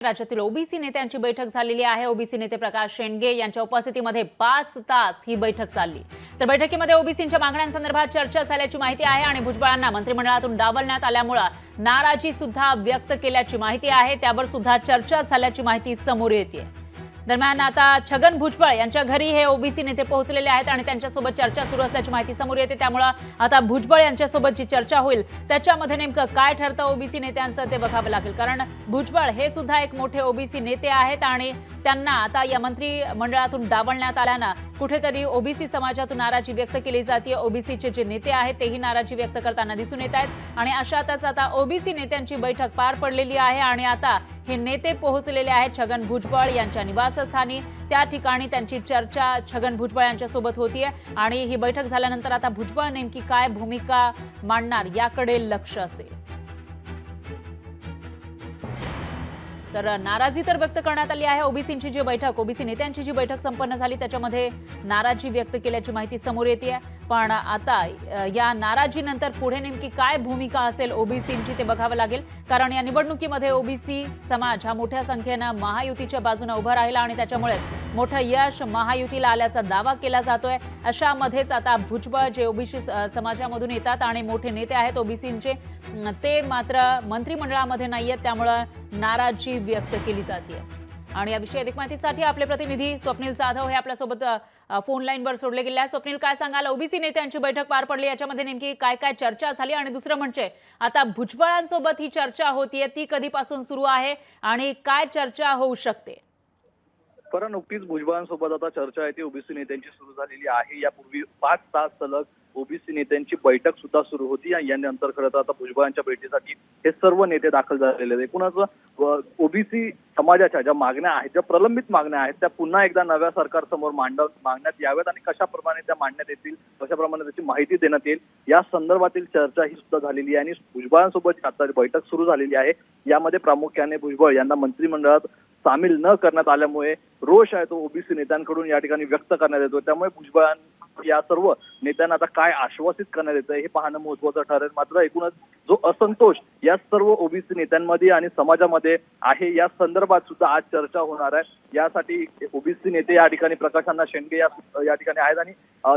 राज्यातील ओबीसी नेत्यांची बैठक झालेली आहे। ओबीसी नेते प्रकाश शेंडगे यांच्या उपस्थितीमध्ये 5 तास ही बैठक चालली। तर बैठकीमध्ये ओबीसींच्या मागण्यांसंदर्भात चर्चा झाल्याची माहिती आहे आणि भुजबळांना मंत्रिमंडळातून डावलण्यात आल्यामुळे नाराजी सुद्धा व्यक्त केल्याची माहिती आहे। त्यावर सुद्धा चर्चा झाल्याची माहिती समोर येते। दरम्यान आता छगन भुजबळ यांच्या घरी हे ओबीसी नेते पोहोचलेले आहेत आणि त्यांच्यासोबत चर्चा सुरू असल्याची माहिती समोर येते। त्यामुळे आता भुजबळ यांच्यासोबत जी चर्चा होईल त्याच्यामध्ये नेमकं काय ठरतं ओबीसी नेत्यांचं ते बघावं लागेल, कारण भुजबळ हे सुद्धा एक मोठे ओबीसी नेते आहेत आणि त्यांना आता या मंत्रिमंडळातून डावलण्यात आल्यानं कुठेतरी ओबीसी समाजातून नाराजी व्यक्त केली जाते। ओबीसीचे जे नेते आहेत तेही नाराजी व्यक्त करताना दिसून येत आहेत आणि अशातच आता ओबीसी नेत्यांची बैठक पार पडलेली आहे आणि आता हे नेते पोहोचलेले आहेत छगन भुजबळ यांच्या निवासस्थानी। त्या ठिकाणी त्यांची चर्चा छगन भुजबळ यांच्यासोबत होतीये आणि ही बैठक झाल्यानंतर आता भुजबळ नेमकी काय भूमिका मांडणार याकडे लक्ष असेल। तर नाराजी तर व्यक्त करण्यात आली आहे। ओबीसींची जी बैठक, ओबीसी नेत्यांची जी बैठक संपन्न झाली त्याच्यामध्ये नाराजी व्यक्त केल्याची माहिती समोर येते। पण आता या नाराजीनंतर पुढे नेमकी काय भूमिका असेल ओबीसींची ते बघावं लागेल, कारण या निवडणुकीमध्ये ओबीसी समाज हा मोठ्या संख्येने महायुतीच्या बाजूने उभा राहिला आणि त्याच्यामुळे मोठं यश महायुतीला आल्याचा दावा केला जातोय। अशामध्येच आता भुजबळ जे ओबीसी समाजामधून येतात आणि मोठे नेते आहेत ओबीसींचे, ते मात्र मंत्रिमंडळामध्ये नाहीयेत, त्यामुळे नाराजी व्यक्त केली जाते। आणि याविषयी अधिक माहितीसाठी आपले प्रतिनिधी स्वप्नील जाधव हे आपल्यासोबत फोन लाईनवर जोडले गेले आहेत। स्वप्नील, काय सांगाल, ओबीसी नेत्यांची बैठक पार पडली, याच्यामध्ये नेमकी काय काय चर्चा झाली आणि दुसरं म्हणजे आता भुजबळांसोबत ही चर्चा होतीये ती कधीपासून सुरू आहे आणि काय चर्चा होऊ शकते? कारण नुकतीच भुजबळांसोबत आता चर्चा आहे ती ओबीसी नेत्यांची सुरू झालेली आहे। यापूर्वी 5 तास सलग ओबीसी नेत्यांची बैठक सुद्धा सुरू होती आणि यानंतर खरं तर आता भुजबळांच्या भेटीसाठी हे सर्व नेते दाखल झालेले आहेत। एकूणच ओबीसी समाजाच्या ज्या मागण्या आहेत, ज्या प्रलंबित मागण्या आहेत, त्या पुन्हा एकदा नव्या सरकारसमोर मागण्यात याव्यात आणि कशाप्रमाणे त्या मांडण्यात येतील, कशाप्रमाणे त्याची माहिती देण्यात येईल या संदर्भातील चर्चा ही सुद्धा झालेली आहे। आणि भुजबळांसोबत आता बैठक सुरू झालेली आहे, यामध्ये प्रामुख्याने भुजबळ यांना मंत्रिमंडळात सामील न करण्यात आल्यामुळे रोष आहे तो ओबीसी नेत्यांकडून या ठिकाणी व्यक्त करण्यात येतो। त्यामुळे भुजबळ या सर्व नेत्यांना आता काय आश्वासित करण्यात येतं हे पाहणं महत्त्वाचं ठरेल। मात्र एकूणच जो असंतोष या सर्व ओबीसी नेत्यांमध्ये आणि समाजामध्ये आहे या संदर्भात सुद्धा आज चर्चा होणार आहे। यासाठी ओबीसी नेते या ठिकाणी प्रकाश शेंडगे या ठिकाणी आहेत आणि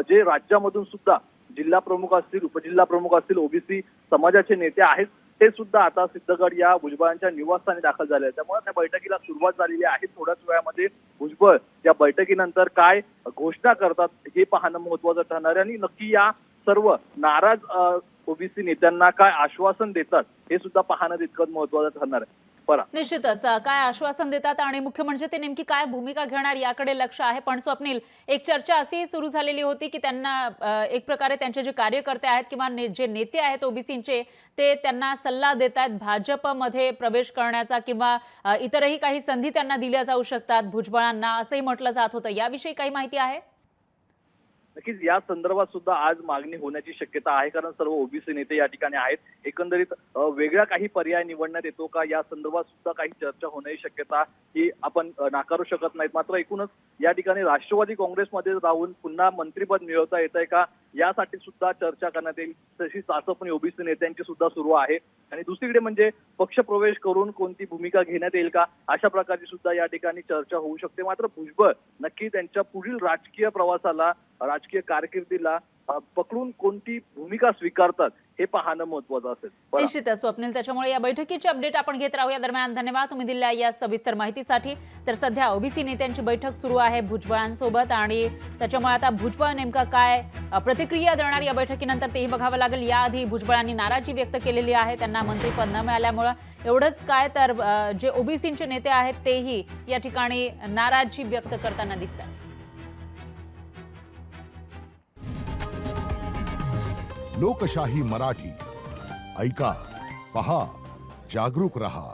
जे राज्यामधून सुद्धा जिल्हा प्रमुख असतील, उपजिल्हा प्रमुख असतील, ओबीसी समाजाचे नेते आहेत ते सुद्धा आता सिद्धगड या भुजबळांच्या निवासस्थानी दाखल झाले आहेत। त्यामुळे त्या बैठकीला सुरुवात झालेली आहे। थोड्याच वेळामध्ये भुजबळ या बैठकीनंतर काय घोषणा करतात हे पाहणं महत्त्वाचं ठरणार आहे आणि नक्की या सर्व नाराज ओबीसी नेत्यांना काय आश्वासन देतात हे सुद्धा पाहणं तितकंच महत्त्वाचं ठरणार आहे। निश्चितच काय आश्वासन देतात आणि मुख्य म्हणजे ते नेमकी काय भूमिका घेणार याकडे लक्ष आहे। पण स्वप्नील, एक चर्चा अशी सुरू झालेली होती की त्यांना एक प्रकारे त्यांचे जे कार्यकर्ते आहेत किंवा जे नेते आहेत ओबीसींचे ते त्यांना सल्ला देत आहेत भाजपमध्ये प्रवेश करण्याचा किंवा इतरही काही संधी त्यांना दिल्या जाऊ शकतात भुजबळांना, असंही म्हटलं जात होतं। याविषयी काही माहिती आहे? नक्कीच या संदर्भात सुद्धा आज मागणी होण्याची शक्यता आहे, कारण सर्व ओबीसी नेते या ठिकाणी आहेत। एकंदरीत वेगळा काही पर्याय निवडण्यात येतो का या संदर्भात सुद्धा काही चर्चा होण्याची शक्यता ही आपण नाकारू शकत नाहीत। मात्र एकूणच या ठिकाणी राष्ट्रवादी काँग्रेसमध्ये राहून पुन्हा मंत्रिपद मिळवता येत आहे का यासाठी सुद्धा चर्चा करण्यात येईल, तशी चाचपणी ओबीसी नेत्यांची सुद्धा सुरू आहे। आणि दुसरीकडे म्हणजे पक्षप्रवेश करून कोणती भूमिका घेण्यात येईल का अशा प्रकारची सुद्धा या ठिकाणी चर्चा होऊ शकते। मात्र भुजबळ नक्की त्यांच्या पुढील राजकीय प्रवासाला, राजकीय कारकिर्दीला पकडून कोणती भूमिका स्वीकारतात हे पाहणं महत्त्वाचं असेल। निश्चितच स्वप्नील, त्याच्यामुळे या बैठकीची अपडेट आपण घेत राहूया। दरम्यान धन्यवाद तुम्ही दिलेल्या या सविस्तर माहितीसाठी। तर सध्या ओबीसी नेत्यांची बैठक सुरू आहे भुजबळांसोबत आणि त्याच्यामुळे आता भुजबळ नेमका काय प्रतिक्रिया देणार या बैठकीनंतर तेही बघावं लागेल। याआधी भुजबळांनी नाराजी व्यक्त केलेली आहे त्यांना मंत्रिपद न मिळाल्यामुळे। एवढंच काय तर जे ओबीसीचे नेते आहेत तेही या ठिकाणी नाराजी व्यक्त करताना दिसतात। लोकशाही मराठी ऐका, पहा, जागरूक रहा।